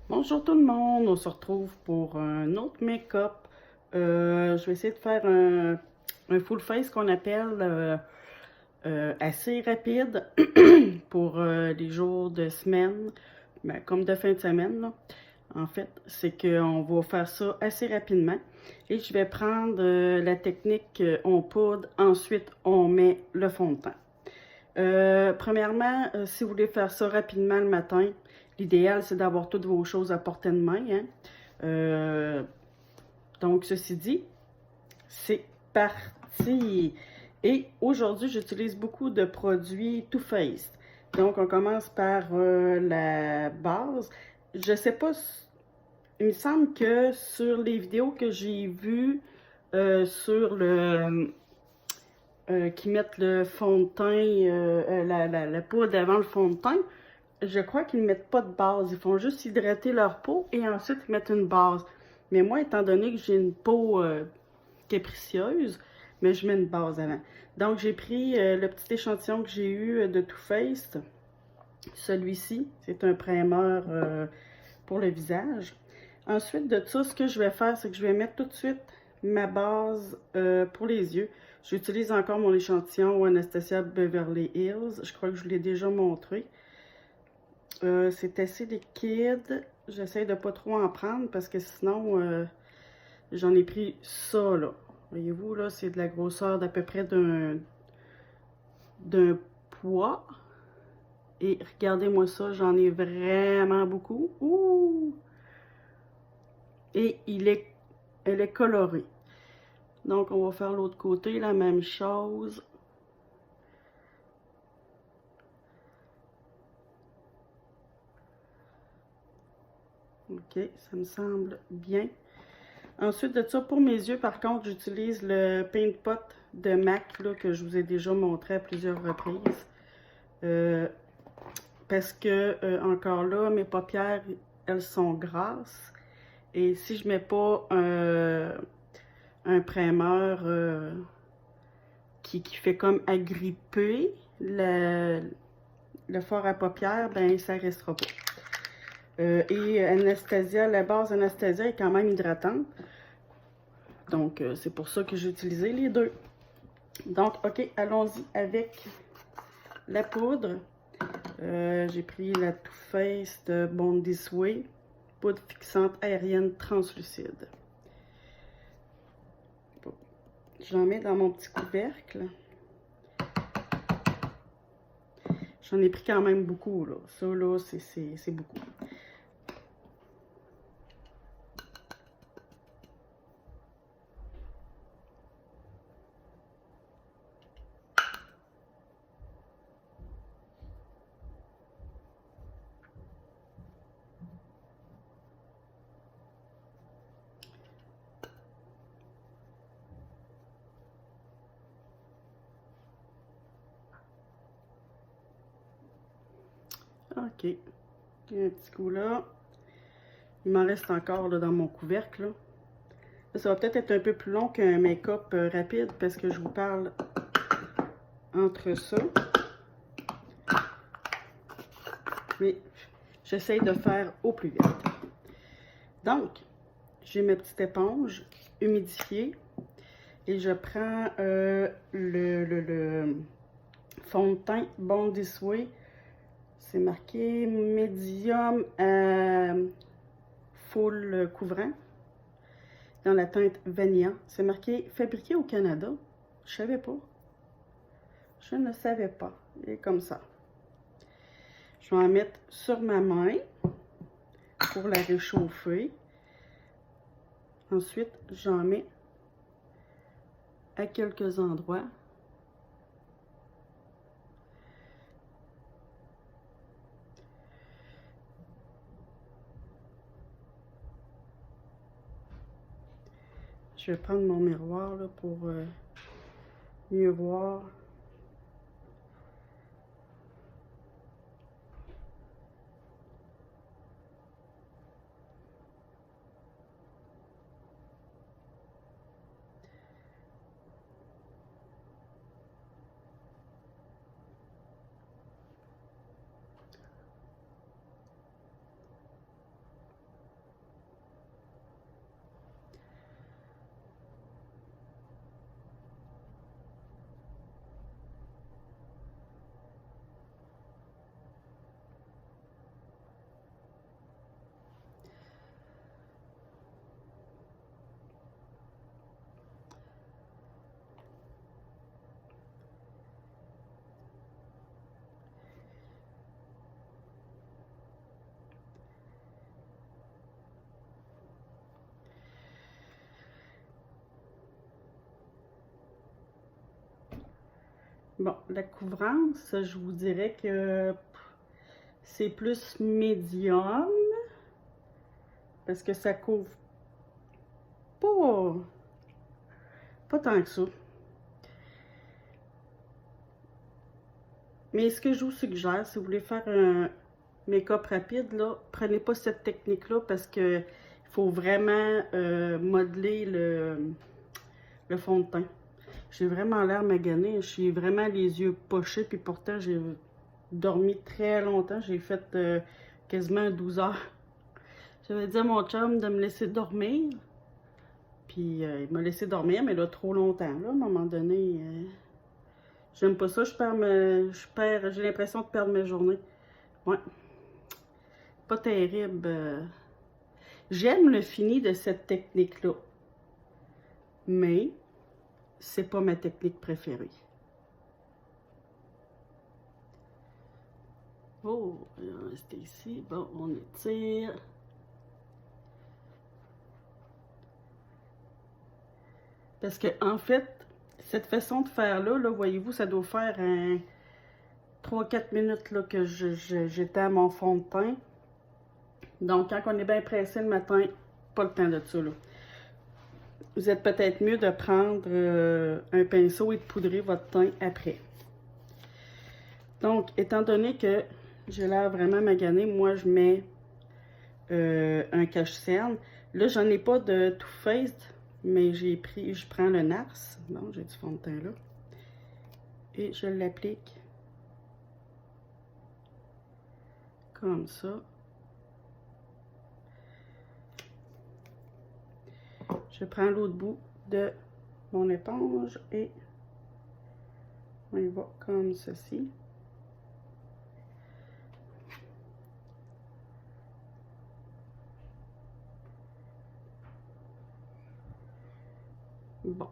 Bonjour tout le monde, on se retrouve pour un autre make-up. Je vais essayer de faire un full face qu'on appelle assez rapide pour les jours de semaine, ben, comme de fin de semaine là. En fait, c'est qu'on va faire ça assez rapidement. Et je vais prendre la technique on poudre, ensuite on met le fond de teint. Premièrement, si vous voulez faire ça rapidement le matin, l'idéal c'est d'avoir toutes vos choses à portée de main. Hein. Donc, ceci dit, c'est parti! Et aujourd'hui, j'utilise beaucoup de produits Too Faced. Donc, on commence par la base. Je sais pas, il me semble que sur les vidéos que j'ai vues sur le qui mettent le fond de teint, la poudre avant le fond de teint, je crois qu'ils ne mettent pas de base. Ils font juste hydrater leur peau et ensuite ils mettent une base. Mais moi, étant donné que j'ai une peau capricieuse, mais je mets une base avant. Donc, j'ai pris le petit échantillon que j'ai eu de Too Faced. Celui-ci, c'est un primer pour le visage. Ensuite de ça, ce que je vais faire, c'est que je vais mettre tout de suite ma base pour les yeux. J'utilise encore mon échantillon Anastasia Beverly Hills. Je crois que je vous l'ai déjà montré. C'est assez liquide. J'essaie de pas trop en prendre parce que sinon, j'en ai pris ça, là. Voyez-vous, là, c'est de la grosseur d'à peu près d'un poids. Et regardez-moi ça, j'en ai vraiment beaucoup. Ouh! Et elle est colorée. Donc, on va faire l'autre côté, la même chose. Ok, ça me semble bien. Ensuite de ça, pour mes yeux, par contre, j'utilise le Paint Pot de MAC là, que je vous ai déjà montré à plusieurs reprises. Parce que, encore là, mes paupières, elles sont grasses. Et si je mets pas un primer qui fait comme agripper le fard à paupières, ben ça restera pas. Et Anastasia, la base Anastasia est quand même hydratante. Donc, c'est pour ça que j'ai utilisé les deux. Donc, ok, allons-y avec la poudre. J'ai pris la Too Faced Bond This Way, poudre fixante aérienne translucide. J'en mets dans mon petit couvercle. J'en ai pris quand même beaucoup, là. Ça, là, c'est beaucoup. Ok. Un petit coup là. Il m'en reste encore là, dans mon couvercle. Là. Ça va peut-être être un peu plus long qu'un make-up rapide parce que je vous parle entre ça. Mais j'essaye de faire au plus vite. Donc, j'ai ma petite éponge humidifiée et je prends le fond de teint Bond This Way. C'est marqué médium full couvrant dans la teinte Vanilla. C'est marqué fabriqué au Canada. Je savais pas. Je ne savais pas. Il est comme ça. Je vais en mettre sur ma main pour la réchauffer. Ensuite, j'en mets à quelques endroits. Je vais prendre mon miroir là, pour mieux voir. Bon, la couvrance, je vous dirais que c'est plus médium parce que ça couvre pas, pas tant que ça. Mais ce que je vous suggère, si vous voulez faire un make-up rapide, là, prenez pas cette technique-là parce que il faut vraiment modeler le fond de teint. J'ai vraiment l'air maganée, je suis vraiment les yeux pochés, puis pourtant j'ai dormi très longtemps. J'ai fait quasiment 12 heures. J'avais dit à mon chum de me laisser dormir. Puis il m'a laissé dormir, mais là, trop longtemps. Là, à un moment donné, j'aime pas ça. J'ai l'impression de perdre mes journées. Ouais, pas terrible. J'aime le fini de cette technique-là. Mais c'est pas ma technique préférée. Oh, on va rester ici. Bon, on étire. Parce que, en fait, cette façon de faire-là, là, voyez-vous, ça doit faire 3-4 minutes là, que j'étais à mon fond de teint. Donc, quand on est bien pressé le matin, pas le temps de ça, là. Vous êtes peut-être mieux de prendre un pinceau et de poudrer votre teint après. Donc, étant donné que j'ai l'air vraiment maganée, moi, je mets un cache-cerne. Là, j'en ai pas de Too Faced, mais je prends le NARS. Bon, j'ai du fond de teint là. Et je l'applique comme ça. Je prends l'autre bout de mon éponge et on y va comme ceci. Bon,